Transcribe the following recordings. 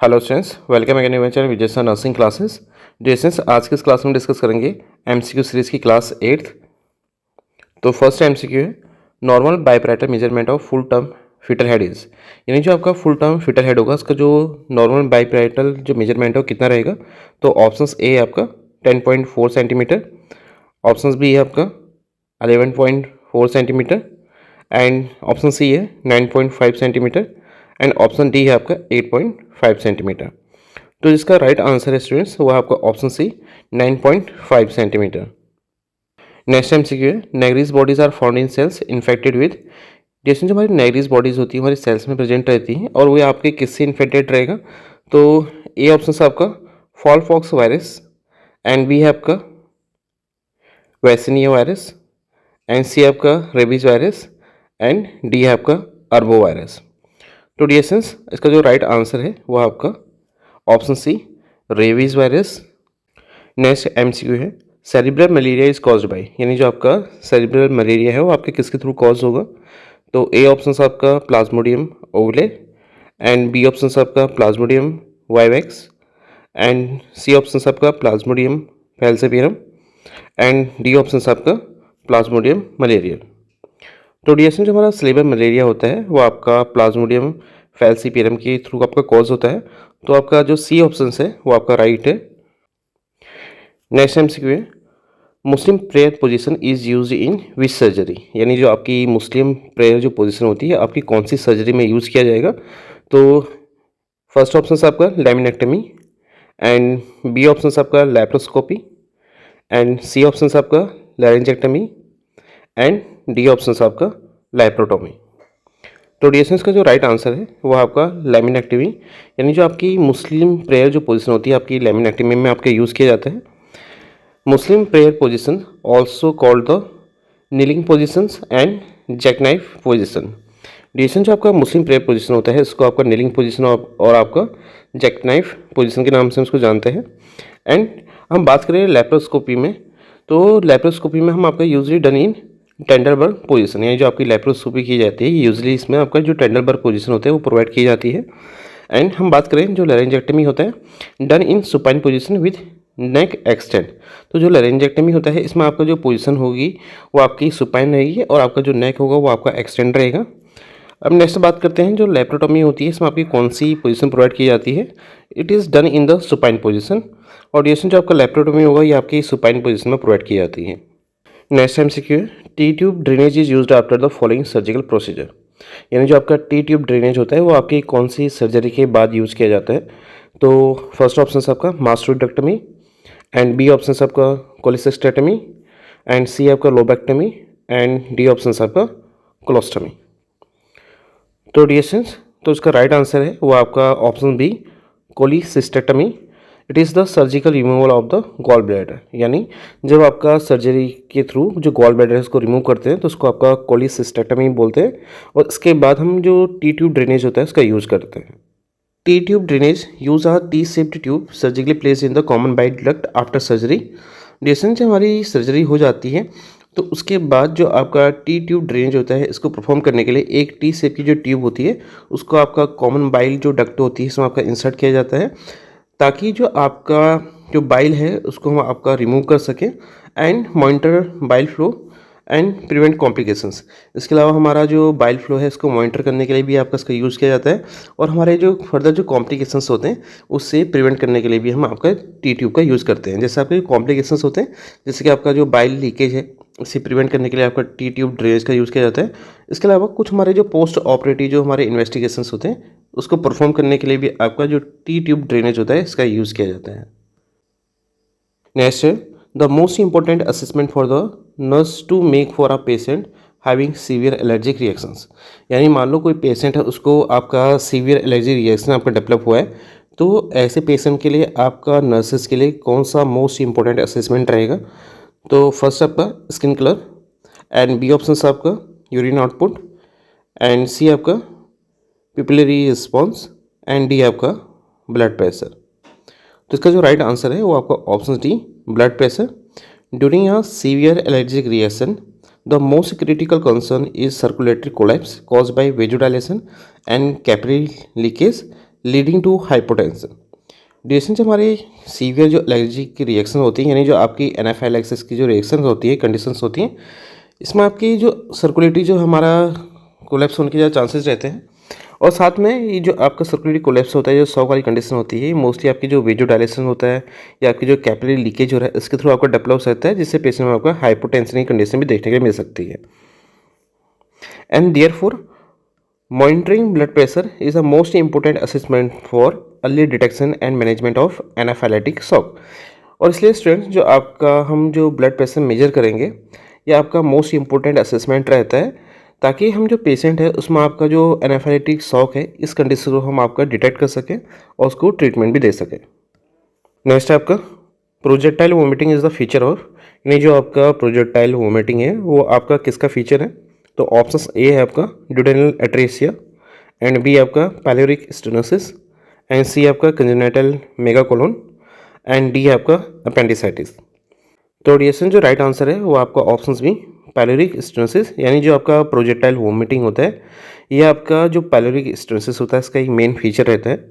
Hello students, welcome again in channel Vijay sir nursing classes. Dear students, आज के इस class में डिस्कस करेंगे एमसीक्यू सीरीज की क्लास 8th। तो फर्स्ट एमसीक्यू है normal biparietal measurement of full term foetal head is, यानी जो आपका फुल टर्म फिटर हेड होगा उसका जो नॉर्मल बाइपैरेटल जो मेजरमेंट है वो कितना रहेगा। तो ऑप्शंस ए है आपका 10.4 सेंटीमीटर, ऑप्शंस बी है आपका 11.4 सेंटीमीटर एंड ऑप्शन सी है 9.5 सेंटीमीटर एंड ऑप्शन डी है आपका 8.5 सेंटीमीटर। तो जिसका राइट आंसर है स्टूडेंट्स वो आपका option C 9.5 centimetre. Next MCQ है Negri's bodies are found in cells infected with. जैसे जो हमारी नेगरीज बॉडीज होती है हमारी सेल्स में प्रेजेंट रहती हैं और वो आपके किससे इन्फेक्टेड रहेगा। तो ए ऑप्शन है आपका fowl pox virus and B है आपका वैक्सीनिया वायरस एंड सी आपका रेबीज वायरस एंड डी है आपका अर्बो वायरस। तो डियर्स इसका जो राइट आंसर है वो आपका option C rabies virus. Next MCQ है cerebral malaria is caused by, यानी जो आपका सेरिब्रल मलेरिया है वो आपके किसके थ्रू कॉज होगा। तो ए ऑप्शन आपका plasmodium ovale and B option आपका plasmodium vivax and C option आपका plasmodium falciparum and D option आपका प्लाज्मोडियम मलेरिया। तो डियर्स जो हमारा सेरिब्रल मलेरिया होता है वो आपका प्लाज्मोडियम फैल्सीपियरम के थ्रू आपका कॉज होता है। तो आपका जो सी ऑप्शन है वो आपका राइट है। नेक्स्ट एमसीक्यू है Muslim prayer position is use in which surgery, यानी जो आपकी मुस्लिम प्रेयर जो पोजीशन होती है आपकी कौन सी सर्जरी में यूज़ किया जाएगा। तो फर्स्ट ऑप्शन आपका लैमिनेक्टमी एंड बी ऑप्शन आपका लैप्रोस्कोपी एंड सी ऑप्शन आपका लैरिंजेक्टमी एंड डी ऑप्शन आपका लैप्रोटोमी। तो डियर्स का जो राइट आंसर है वो आपका लैमिनेक्टमी, यानी जो आपकी मुस्लिम प्रेयर जो पोजीशन होती है आपकी लैमिनेक्टमी में आपके यूज़ किया जाता है। Muslim prayer position also called the kneeling positions and jackknife position. Dears जो आपका मुस्लिम प्रेयर पोजीशन होता है इसको आपका नीलिंग पोजीशन और आपका जैकनाइफ पोजीशन के नाम से उसको जानते हैं। एंड हम बात करें लैप्रोस्कोपी में, तो लैप्रोस्कोपी में हम आपका यूजली डन इन टेंडरबर्ग पोजीशन, यानी जो आपकी लैप्रोस्कोपी की जाती है यूजली इसमें आपका जो टेंडरबर्ग पोजीशन होता है वो प्रोवाइड की जाती है। एंड हम बात करें जो लैरिंजेक्टमी होता है done in supine position with neck extend. तो जो लैरिंजेक्टमी होता है इसमें आपका जो पोजीशन होगी वो आपकी सुपाइन रहेगी और आपका जो नेक होगा वो आपका एक्सटेंड रहेगा। अब नेक्स्ट बात करते हैं जो लैप्रोटोमी होती है इसमें आपकी कौन सी पोजीशन प्रोवाइड की जाती है। It is done in the supine position और डियर्स जो आपका लैप्रोटोमी होगा ये आपकी सुपाइन पोजीशन में प्रोवाइड की जाती है। Next MCQ T tube drainage is used after the following surgical procedure, यानी जो आपका टी ट्यूब ड्रेनेज होता है वो आपकी कौन सी सर्जरी के बाद यूज़ किया जाता है। तो फर्स्ट ऑप्शन आपका मास्टोइडेक्टमी एंड बी ऑप्शन आपका कोलिसिस्टेटमी एंड सी आपका लोबेक्टमी एंड डी ऑप्शन आपका कोलोस्टमी। तो डियर्स तो इसका राइट आंसर है वो आपका option B cholecystectomy. It is the surgical removal of the gall bladder, यानी जब आपका सर्जरी के थ्रू जो गॉल ब्लैडर है उसको रिमूव करते हैं तो उसको आपका कोलिसिस्टेटमी बोलते हैं और इसके बाद हम जो टी ट्यूब ड्रेनेज होता है उसका यूज़ करते हैं। T tube drainage use R T shaped tube surgically place in the common bile duct after surgery. जैसे जब हमारी सर्जरी हो जाती है तो उसके बाद जो आपका टी ट्यूब ड्रेनेज होता है इसको परफॉर्म करने के लिए एक टी शेप की जो ट्यूब होती है उसको आपका कॉमन बाइल जो डक्ट होती है इसमें आपका इंसर्ट किया जाता है ताकि जो आपका जो बाइल है उसको हम आपका रिमूव कर सकें and monitor bile flow and prevent complications. इसके अलावा हमारा जो बाइल फ्लो है इसको मॉनिटर करने के लिए भी आपका इसका यूज़ किया जाता है और हमारे जो फर्दर जो कॉम्प्लिकेशंस होते हैं उससे प्रिवेंट करने के लिए भी हम आपका टी ट्यूब का यूज़ करते हैं। जैसे आपके कॉम्प्लिकेशंस होते हैं जैसे कि आपका जो बाइल लीकेज है इसे प्रिवेंट करने के लिए आपका टी ट्यूब ड्रेनेज का यूज़ किया जाता है। इसके अलावा कुछ हमारे जो पोस्ट ऑपरेटिव जो हमारे इन्वेस्टिगेशंस होते हैं उसको परफॉर्म करने के लिए भी आपका जो टी ट्यूब ड्रेनेज होता है इसका यूज़ किया जाता है। नेक्स्ट है the most important assessment for the nurse to make for a patient having severe allergic reactions, यानी मान लो कोई पेशेंट है उसको आपका सीवियर एलर्जी रिएक्शन आपका डेवलप हुआ है तो ऐसे पेशेंट के लिए आपका नर्सेस के लिए कौन सा मोस्ट इंपॉर्टेंट असेसमेंट रहेगा। तो फर्स्ट आपका skin colour and B option आपका यूरिन आउटपुट एंड सी आपका पिपिलरी रिस्पॉन्स एंड डी आपका ब्लड प्रेशर। तो इसका जो राइट आंसर है वो आपका option D blood pressure. During a severe allergic reaction the most critical concern is circulatory collapse caused by vasodilation and capillary leakage, leading to hypotension. Duration जब हमारी severe जो allergy की रिएक्शन होती है, यानी जो आपकी एनाफाइलैक्सिस की जो रिएक्शन होती है, कंडीशंस होती हैं, इसमें आपकी जो सर्कुलेटरी जो हमारा कोलैप्स होने के ज़्यादा चांसेस रहते हैं। और साथ में ये जो आपका सर्कुलेटरी कोलैप्स होता है, जो शॉक वाली कंडीशन होती है, मोस्टली आपकी जो वेजोडायलेशन होता है या आपकी जो कैपिलरी लीकेज हो रहा है, इसके थ्रू आपका डेवलप हो सकता है, जिससे पेशेंट में आपका हाइपोटेंशन की कंडीशन भी देखने को मिल सकती है। And therefore monitoring blood pressure is the most important assessment for early detection and management of anaphylactic shock। और इसलिए स्टूडेंट्स जो आपका हम जो ब्लड प्रेशर मेजर करेंगे, ये आपका मोस्ट इम्पोर्टेंट असेसमेंट रहता है, ताकि हम जो पेशेंट है उसमें आपका जो एनाफाइलेटिक शॉक है इस कंडीशन को हम आपका डिटेक्ट कर सकें और उसको ट्रीटमेंट भी दे सकें। नेक्स्ट आपका projectile vomiting is the feature of, यानी जो आपका प्रोजेक्टाइल वोमिटिंग है वो आपका किसका फीचर है? तो ऑप्शन ए है आपका ड्यूडेनल एट्रेसिया, एंड बी आपका पायलोरिक स्टेनोसिस, एंड सी आपका कंजेनिटल मेगाकोलोन, एंड डी आपका अपेंडिसाइटिस। तो डिएसन जो राइट आंसर है वो आपका ऑप्शंस बी पायलोरिक स्टेनोसिस, यानी जो आपका प्रोजेक्टाइल वोमिटिंग होता है ये आपका जो पायलोरिक स्टेनोसिस होता है इसका एक मेन फीचर रहता है।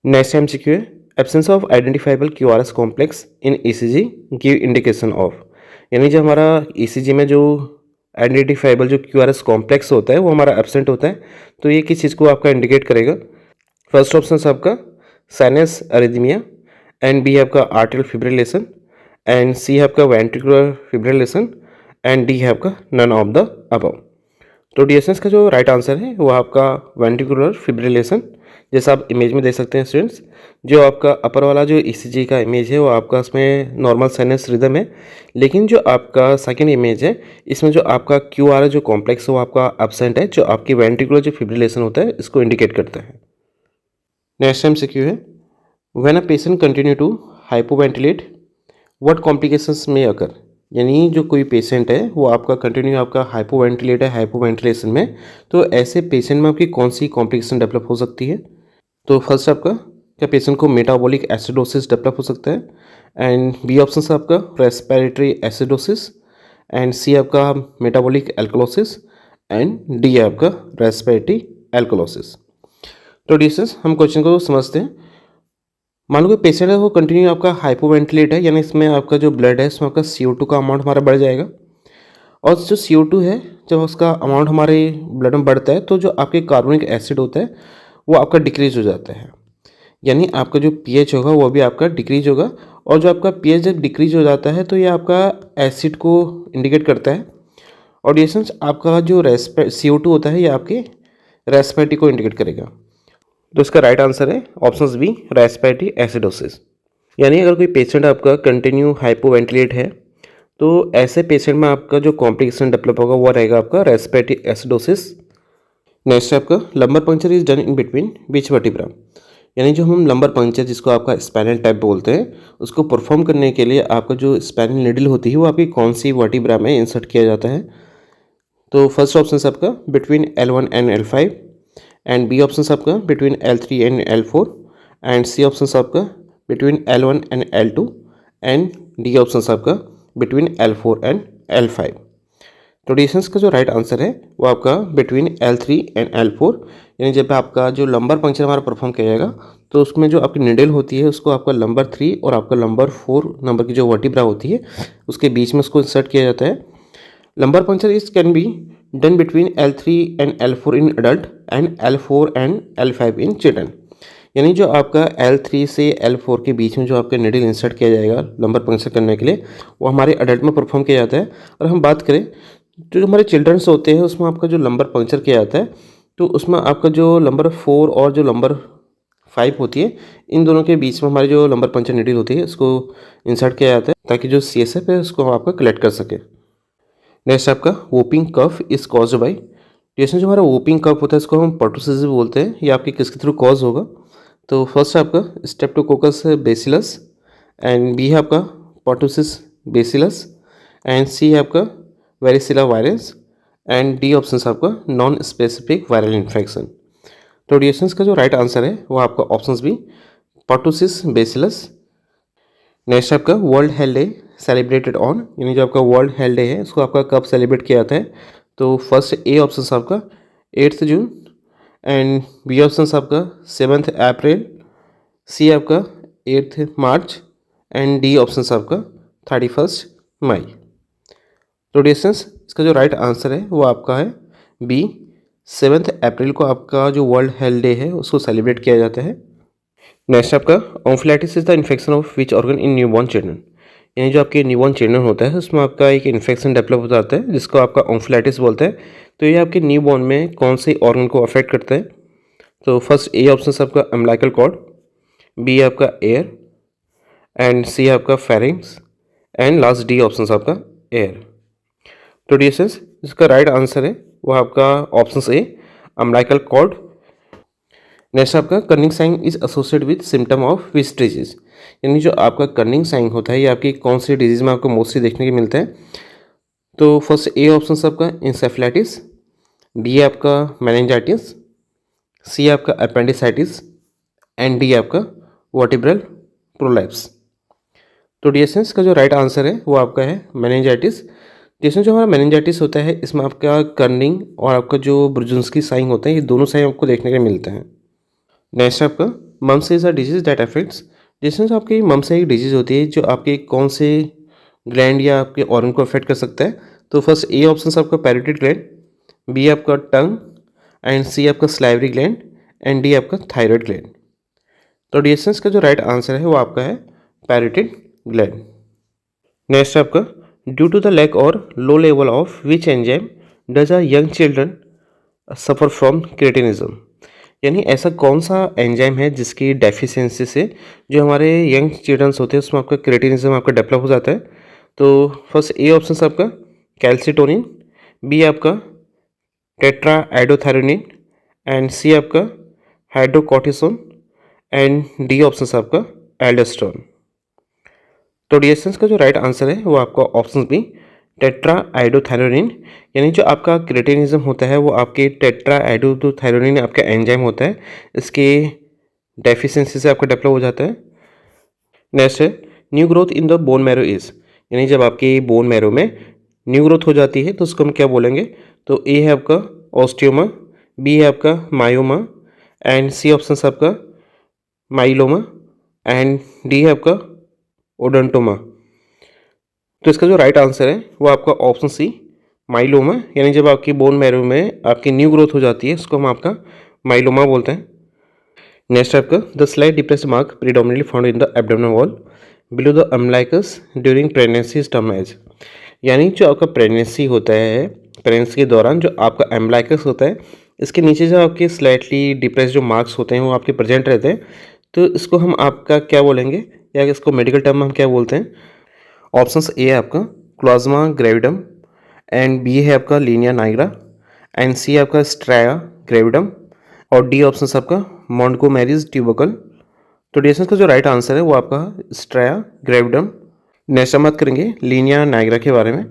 नेक्स्ट एमसीक्यू है absence of identifiable QRS complex in ECG give indication of, यानी जो हमारा ईसीजी में जो आइडेंटिफाइबल जो क्यूआरएस कॉम्प्लेक्स होता है वो हमारा एब्सेंट होता है, तो ये किस चीज़ को आपका इंडिकेट करेगा? फर्स्ट ऑप्शन है आपका साइनस अरिथमिया, एंड बी है आपका आर्टरियल फिब्रिलेशन, एंड सी है आपका वेंट्रिकुलर फिब्रिलेशन, एंड डी है आपका नन ऑफ द अबव। तो डीएसएस का जो राइट आंसर है वो आपका वेंट्रिकुलर फिब्रिलेशन, जैसा आप इमेज में देख सकते हैं स्टूडेंट्स। जो आपका अपर वाला जो ईसीजी का इमेज है वो आपका उसमें नॉर्मल साइनस रिदम है, लेकिन जो आपका सेकंड इमेज है इसमें जो आपका क्यूआर जो कॉम्प्लेक्स है वो आपका एब्सेंट है, जो आपकी वेंट्रिकुलर जो फिब्रिलेशन होता है इसको इंडिकेट करता है। नेक्स्ट एमसीक्यू है when a patient continue to hypoventilate what complications may occur, यानी जो कोई पेशेंट है वो आपका कंटिन्यू आपका हाइपोवेंटिलेट है हाइपोवेंटिलेशन में, तो ऐसे पेशेंट में आपकी कौन सी कॉम्प्लिकेशन डेवलप हो सकती है? तो फर्स्ट आपका क्या पेशेंट को मेटाबॉलिक एसिडोसिस डेवलप हो सकता है, एंड बी ऑप्शन है आपका रेस्पिरेटरी एसिडोसिस, एंड सी आपका मेटाबॉलिक एल्कलोसिस, एंड डी आपका रेस्पिरेटरी एल्कलोसिस। तो डिस्टेंस हम क्वेश्चन को समझते हैं। मान लो कि पेशेंट है वो कंटिन्यू आपका हाइपोवेंटिलेट है, यानी इसमें आपका जो ब्लड है इसमें आपका CO2 का अमाउंट हमारा बढ़ जाएगा, और जो CO2 है जब उसका अमाउंट हमारे ब्लड में बढ़ता है तो जो आपके कार्बोनिक एसिड होता है वो आपका डिक्रीज हो जाता है, यानी आपका जो pH होगा वो भी आपका डिक्रीज होगा। और जो आपका pH जब डिक्रीज हो जाता है तो ये आपका एसिड को इंडिकेट करता है, और डिस्टेंस आपका जो CO2 होता है ये आपके रेस्पिरेटरी को इंडिकेट करेगा। तो इसका राइट आंसर है ऑप्शन बी रेस्पिरेटरी एसिडोसिस, यानी अगर कोई पेशेंट आपका कंटिन्यू हाइपोवेंटिलेट है तो ऐसे पेशेंट में आपका जो कॉम्प्लिकेशन डेवलप होगा वो रहेगा आपका रेस्पिरेटरी एसिडोसिस। नेक्स्ट है आपका lumbar puncture is done in between which vertebra, यानी जो हम लंबर पंक्चर जिसको आपका स्पाइनल टैप बोलते हैं उसको परफॉर्म करने के लिए आपका जो स्पाइनल नीडल होती है वो आपकी कौन सी वर्टिब्रा में इंसर्ट किया जाता है? तो फर्स्ट ऑप्शन है आपका between L1 and L5, and B option आपका between L3 and L4, and C option आपका between L1 and L2, and D option आपका बिटवीन L4 एंड L5। तो डिस्टेंस का जो राइट आंसर है वो आपका बिटवीन L3 एंड L4, यानी जब आपका जो लंबर पंक्चर हमारा परफॉर्म किया जाएगा तो उसमें जो आपकी निडल होती है उसको आपका लंबर 3 और आपका लंबर 4 नंबर की जो वर्टिब्रा होती है उसके बीच में उसको इंसर्ट किया जाता है। Lumbar puncture is can be done between L3 and L4 in adult and L4 and L5 in children, यानी जो आपका L3 से L4 के बीच में जो आपका निडल इंसर्ट किया जाएगा लंबर पंक्चर करने के लिए वो हमारे अडल्ट में परफॉर्म किया जाता है। और हम बात करें जो हमारे चिल्ड्रंस होते हैं उसमें आपका जो लंबर पंक्चर किया जाता है तो उसमें आपका जो लंबर 4 और जो लंबर 5 होती है इन दोनों के बीच में हमारी जो लंबर पंक्चर निडल होती है उसको इंसर्ट किया जाता है ताकि जो CSF है उसको आपका कलेक्ट कर सके। नेक्स्ट आपका whooping cough is caused by, जैसे जो हमारा वोपिंग कफ होता है इसको हम पर्टुसिस भी बोलते हैं, ये आपके किसके थ्रू कॉज होगा? तो फर्स्ट है आपका स्ट्रेप्टोकोकस बेसिलस, एंड बी है आपका पर्टुसिस बेसिलस, एंड सी है आपका varicella virus, and D option आपका नॉन स्पेसिफिक वायरल इन्फेक्शन। तो डिएशंस का जो राइट आंसर है वो आपका option B pertussis bacillus. Next आपका World Health Day celebrated on, यानी जो आपका वर्ल्ड हेल्थ डे है उसको आपका कब सेलिब्रेट किया जाता है? तो फर्स्ट ए ऑप्शन आपका 8 जून, एंड बी ऑप्शन आपका 7 अप्रैल, सी आपका 8 मार्च एंड डी ऑप्शन आपका 31 मई। तो डिस्टेंस इसका जो राइट आंसर है वो आपका है बी, 7 अप्रैल को आपका जो वर्ल्ड हेल्थ डे है उसको सेलिब्रेट किया जाता है। नेक्स्ट आपका omphalitis is the infection of which organ in newborn children, यानी जो आपके न्यूबॉर्न चिल्ड्रन होता है उसमें आपका एक इन्फेक्शन डेवलप हो जाता है जिसको आपका ऑन्फ्लाइटिस बोलते हैं। तो ये आपके न्यूबॉर्न में कौन से ऑर्गन को अफेक्ट करता है? तो फर्स्ट ए ऑप्शन आपका अम्बिलिकल कॉर्ड, बी आपका एयर एंड सी आपका pharynx and last D option आपका एयर। तो डियर्स इसका राइट आंसर है वो आपका option A umbilical cord. Next आपका Kernig sign is associated with symptom of which disease, यानी जो आपका कर्निंग साइन होता है ये आपकी कौन सी डिजीज में आपको मोस्टली देखने को मिलता है? तो फर्स्ट ए ऑप्शन आपका इंसेफ्लाइटिस, बी आपका मेनिंजाइटिस, सी आपका अपेंडिसाइटिस एंड डी आपका वर्टिब्रल प्रोलैप्स। तो डियर्स का जो राइट आंसर है वो आपका है मेनिंजाइटिस। जिसमें जो हमारा मेनिंजाइटिस होता है इसमें आपका कर्निंग और आपका जो ब्रुजिन्स्की साइन होता है ये दोनों साइन आपको देखने को मिलते हैं। नेक्स्ट आपका mumps is a disease that affects, जिसमें जो आपकी मम्स एक डिजीज होती है जो आपके कौन से ग्लैंड या आपके ऑर्गन को अफेक्ट कर सकता है? तो फर्स्ट ए ऑप्शन आपका पैरोटिड ग्लैंड, बी आपका टंग एंड सी आपका स्लाइवरी ग्लैंड एंड डी आपका थायराइड ग्लैंड। तो डिस्टेंस का जो राइट आंसर है वो आपका है पैरोटिड ग्लैंड। नेक्स्ट आपका ड्यू टू द लैक और low level of which enzyme does a young children suffer from cretinism, यानी ऐसा कौन सा एंजाइम है जिसकी डेफिशिएंसी से जो हमारे यंग चिल्ड्रंस होते हैं उसमें आपका क्रेटिनिज्म आपका डेवलप हो जाता है? तो फर्स्ट ए ऑप्शन आपका कैल्सिटोनिन, बी आपका टेट्रा एडोथायरोनिन एंड सी आपका हाइड्रोकॉर्टिसोन एंड डी ऑप्शन आपका एल्डोस्टेरोन। तो डिएसएंस का जो राइट आंसर है वो आपका ऑप्शन बी टेट्रा आइडोथायरोनिन, यानी जो आपका क्रेटिनिज्म होता है वो आपके टेट्रा आइडोथायरोनिन आपका एंजाइम होता है, इसके डेफिशिएंसी से आपका डेवलप हो जाता है। नेक्स्ट है new growth in the bone marrow is, यानी जब आपके बोन मैरो में न्यू ग्रोथ हो जाती है तो उसको हम क्या बोलेंगे? तो ए है आपका ऑस्टियोमा, बी है आपका मायोमा एंड सी ऑप्शन आपका माइलोमा एंड डी है आपका ओडोंटोमा। तो इसका जो राइट आंसर है वो आपका ऑप्शन सी माइलोमा, यानी जब आपकी बोन मैरो में आपकी न्यू ग्रोथ हो जाती है उसको हम आपका माइलोमा बोलते हैं। नेक्स्ट आपका the slight depressed mark predominantly found in the abdominal wall below the umbilicus during pregnancy is term as, यानी जो आपका प्रेगनेंसी होता है प्रेगनेंसी के दौरान जो आपका एम्बिलिकस होता है इसके नीचे जो आपके स्लाइटली डिप्रेस्ड जो मार्क्स होते हैं वो आपके प्रेजेंट रहते हैं, तो इसको हम आपका क्या बोलेंगे या इसको मेडिकल टर्म में हम क्या बोलते हैं? ऑप्शंस ए है आपका क्लोज्मा ग्रेविडम एंड बी है आपका लीनिया नाइग्रा एंड सी आपका स्ट्राया ग्रेविडम और डी ऑप्शन आपका मोंटगोमेरीज ट्यूबरकल। तो डिस्टेंस का जो राइट आंसर है वो आपका स्ट्राया ग्रेविडम। नेक्स्ट हम बात करेंगे लीनिया नाइग्रा के बारे में।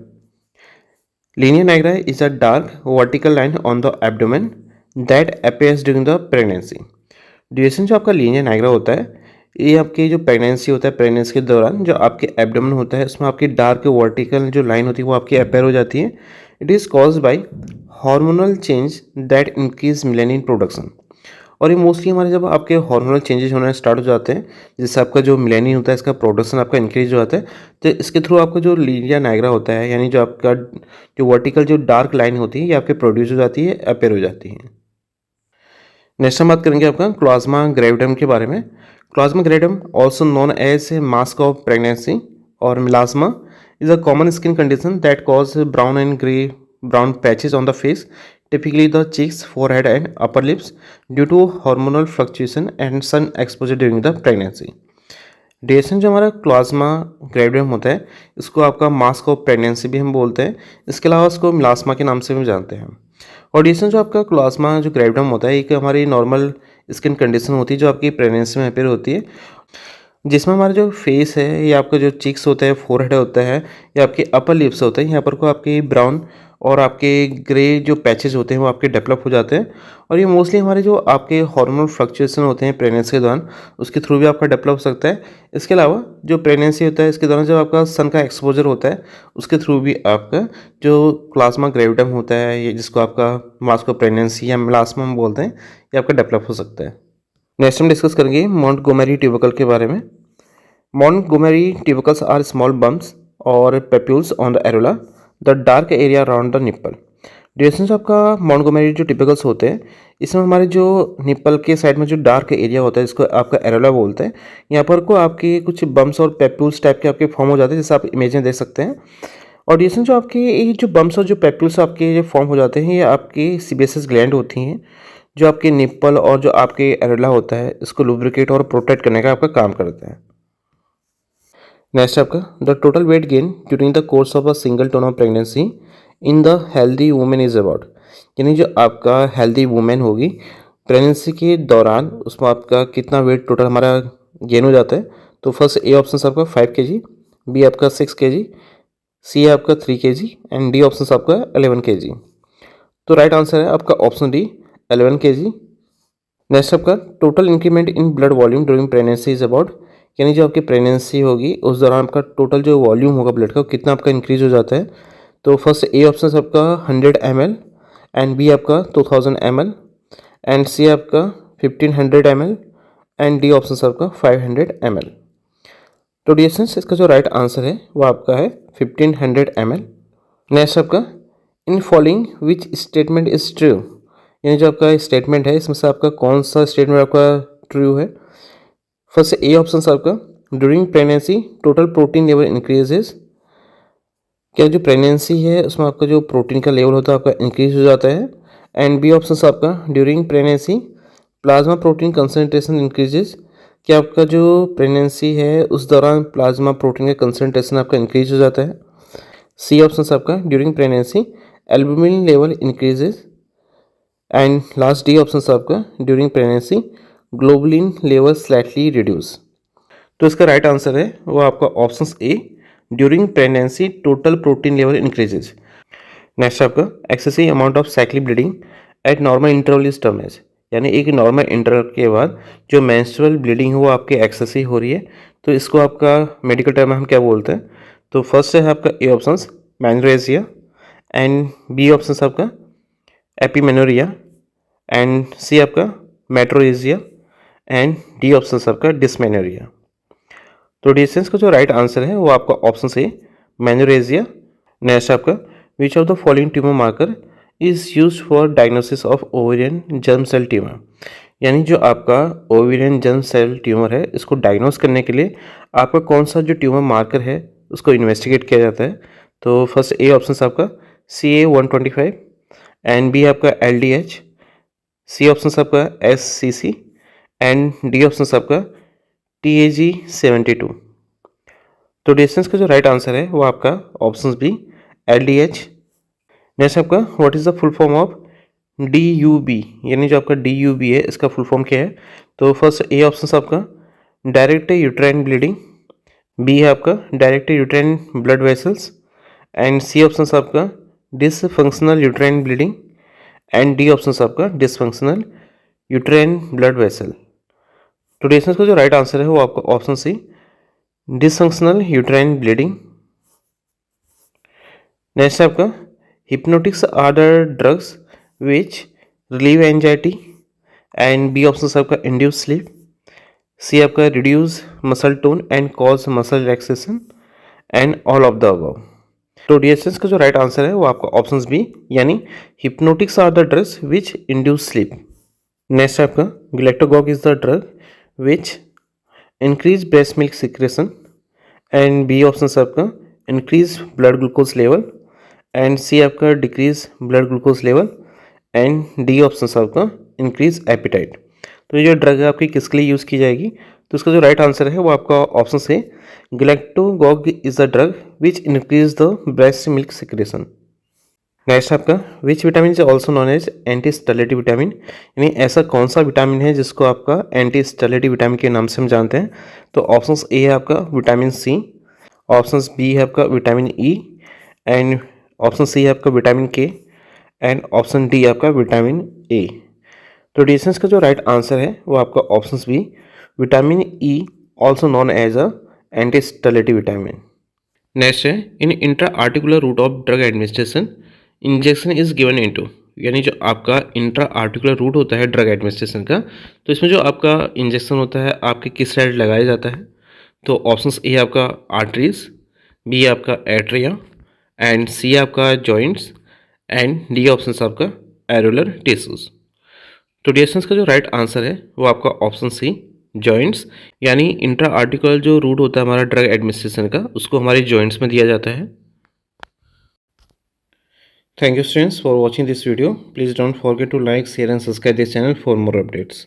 Linea nigra is a dark vertical line on the abdomen that appears during the pregnancy. Duration जो आपका लीनिया नाइग्रा होता है ये आपकी जो प्रेगनेंसी होता है प्रेगनेंसी के दौरान जो आपके एब्डोमेन होता है उसमें आपकी डार्क वर्टिकल जो लाइन होती है वो आपकी अपेयर हो जाती है। It is caused by hormonal change that increase melanin production, और ये मोस्टली हमारे जब आपके हार्मोनल चेंजेस होना स्टार्ट हो जाते हैं जिससे आपका जो मेलानिन होता है इसका प्रोडक्शन आपका इंक्रीज हो जाता है, तो इसके थ्रू आपका जो लीनिया नाइग्रा होता है यानी जो आपका जो वर्टिकल जो डार्क लाइन होती है ये आपके प्रोड्यूस हो जाती है, अपेयर हो जाती है। नेक्स्ट हम बात करेंगे आपका क्लाज्मा ग्रेविडम के बारे में। Chloasma gravidarum also known as a mask of pregnancy और melasma is a common skin condition that cause brown and grey brown patches on the face, typically the cheeks, forehead and upper lips due to hormonal fluctuation and sun exposure during the pregnancy. Duration जो हमारा क्लाज्मा ग्रेविडम होता है इसको आपका mask of pregnancy भी हम बोलते हैं, इसके अलावा इसको मिलास्मा के नाम से भी जानते हैं। और ड्यूरेशन जो आपका क्लाज्मा जो ग्रेविडम होता है एक हमारी नॉर्मल स्किन कंडीशन होती है जो आपकी प्रेगनेंसी में अपेयर होती है, जिसमें हमारा जो फेस है या आपका जो चिक्स होता है, फोरहेड होता है या आपके अपर लिप्स होते हैं, यहाँ पर को आपके ब्राउन और आपके ग्रे जो पैचेस होते हैं वो आपके डेवलप हो जाते हैं। और ये मोस्टली हमारे जो आपके हार्मोनल फ्लक्चुएशन होते हैं प्रेगनेंसी के दौरान, उसके थ्रू भी आपका डेवलप हो सकता है। इसके अलावा जो प्रेगनेंसी होता है इसके दौरान जब आपका सन का एक्सपोजर होता है उसके थ्रू भी आपका जो प्लाज्मा ग्रेविडम होता है, ये जिसको आपका मास्को प्रेगनेंसी या मेलास्मा हम बोलते हैं, ये आपका डेवलप हो सकता है। नेक्स्ट हम डिस्कस करेंगे मोंटगोमेरी ट्यूबरकल के बारे में। Montgomery tubercles are small bumps or papules on the areola, the dark area around the nipple. Duration जो आपका मॉन्टगोमेरी जो टिपिकल्स होते हैं इसमें हमारे जो निप्पल के साइड में जो डार्क एरिया होता है इसको आपका एरोला बोलते हैं। यहाँ पर को आपके कुछ बम्स और पेप्यूल्स टाइप के आपके फॉर्म हो जाते हैं, जैसे आप इमेज में देख सकते हैं। और ड्यूरेशन जो आपके ये जो बम्स और जो पेप्यूल्स आपके जो फॉर्म हो जाते हैं ये आपकी सीबेसियस ग्लैंड होती हैं जो आपके निप्पल और जो आपके एरोला होता है इसको लुब्रिकेट और प्रोटेक्ट करने का आपका काम करते हैं। नेक्स्ट आपका the total weight gain during the course of a single term of pregnancy in the healthy women is about, यानी जो आपका हेल्दी वुमेन होगी प्रेगनेंसी के दौरान उसमें आपका कितना वेट टोटल हमारा गेन हो जाता है। तो फर्स्ट ए ऑप्शन आपका 5 kg, बी आपका 6 kg, सी आपका 3 kg एंड डी ऑप्शन आपका 11 kg। तो राइट आंसर है आपका ऑप्शन डी 11 kg। नेक्स्ट आपका total increment in blood volume during pregnancy is about, यानी जो आपकी प्रेगनेंसी होगी उस दौरान आपका टोटल जो वॉल्यूम होगा ब्लड का कितना आपका इंक्रीज हो जाता है। तो फर्स्ट ए ऑप्शन आपका 100 ml एंड बी आपका 2000 ml एंड सी आपका 1500 ml एंड डी ऑप्शन आपका 500 ml। तो डियर्स इसका जो राइट आंसर है वो आपका है 1500 ml। नेक्स्ट आपका in following which statement is true, यानी जो आपका स्टेटमेंट है इसमें से आपका कौन सा स्टेटमेंट आपका ट्रू है। फर्स्ट ए ऑप्शन आपका during pregnancy total protein level increases, क्या जो प्रेगनेंसी है उसमें आपका जो प्रोटीन का लेवल होता है आपका इंक्रीज हो जाता है। एंड बी ऑप्शन आपका during pregnancy plasma protein concentration increases, क्या आपका जो प्रेगनेंसी है उस दौरान प्लाज्मा प्रोटीन का कंसनट्रेशन आपका इंक्रीज हो जाता है। सी ऑप्शन आपका during pregnancy albumin level increases and last D option आपका during pregnancy globulin level slightly reduce. तो इसका राइट आंसर है वो आपका option A during pregnancy total protein level increases. Next आपका excessive amount of cyclic bleeding at normal interval is term as, यानी एक normal interval के बाद जो मेंस्ट्रुअल ब्लीडिंग है वो आपके एक्सेसिव हो रही है तो इसको आपका मेडिकल टर्म में हम क्या बोलते हैं। तो फर्स्ट है आपका A option menorrhagia and B option आपका एपिमेनोरिया एंड सी आपका मेट्रोरेसिया एंड डी ऑप्शन आपका डिस्मेनोरिया। तो डिस्टेंस का जो राइट आंसर है वो आपका ऑप्शन से मेन्योरेसिया। नेक्स्ट आपका which of the following tumour marker is use for diagnosis of ovarian germ cell tumour, यानी जो आपका ओवेरियन जर्म सेल ट्यूमर है इसको डायग्नोस करने के लिए आपका कौन सा जो ट्यूमर मार्कर है उसको इन्वेस्टिगेट किया जाता है। तो फर्स्ट ए ऑप्शन आपका CA-125 एंड बी आपका LDH, सी ऑप्शन आपका SCC एंड डी ऑप्शन आपका TAG-72। तो डिस्टेंस का जो राइट आंसर है वो आपका ऑप्शन बी LDH। नेक्स्ट आपका what is the full form of DUB, यानी जो आपका DUB है इसका फुल फॉर्म क्या है। तो फर्स्ट ए ऑप्शन आपका डायरेक्ट यूट्राइन ब्लीडिंग, बी है आपका direct uterine blood vessels and C option आपका dysfunctional uterine bleeding and D option आपका डिसफंक्शनल यूट्राइन ब्लड वेसल। तो डिस्टेंस का जो राइट आंसर है वो आपका option C dysfunctional uterine bleeding. Next आपका hypnotics are the drugs which relieve anxiety and B option आपका इंड्यूस स्लीप, सी आपका reduce muscle tone and cause muscle relaxation and all of the above. तो distance का जो right answer है वो आपका option B यानी hypnotics are the drugs which induce sleep. Next आपका galactogogue is the drug which increase breast milk secretion and B option आपका increase blood glucose level and C आपका decrease blood glucose level and D option आपका increase appetite। तो ये जो drug है आपकी किसके लिए यूज़ की जाएगी, तो इसका जो राइट आंसर है वो आपका ऑप्शन से galactagogue is the drug which increase the breast milk secretion. Next आपका which vitamin is also known as anti sterility vitamin, यानी ऐसा कौन सा विटामिन है जिसको आपका एंटी स्टेलेटिव विटामिन के नाम से हम जानते हैं। तो ऑप्शंस ए है आपका विटामिन सी, ऑप्शंस बी है आपका vitamin E, and option C है आपका vitamin K, and option D आपका विटामिन ए। तो डिस्टेंस का जो राइट आंसर है वो आपका option B vitamin E, also known as a anti sterility vitamin. Next है in intra articular route of drug administration injection is given into, यानी जो आपका इंट्रा आर्टिकुलर रूट होता है ड्रग एडमिनिस्ट्रेशन का, तो इसमें जो आपका इंजेक्शन होता है आपके किस साइड लगाया जाता है। तो ऑप्शंस ए आपका आर्टरीज, बी आपका एट्रिया, एंड सी आपका जॉइंट्स, एंड डी ऑप्शन आपका एरुलर टिश्यूज। तो डिस्टेंस का जो राइट आंसर है वो आपका ऑप्शन सी जॉइंट्स, यानी इंट्रा आर्टिकुलर जो रूट होता है हमारा ड्रग एडमिनिस्ट्रेशन का उसको हमारे जॉइंट्स में दिया जाता है। Thank you students for watching this video. Please don't forget to like, share and subscribe this channel for more updates.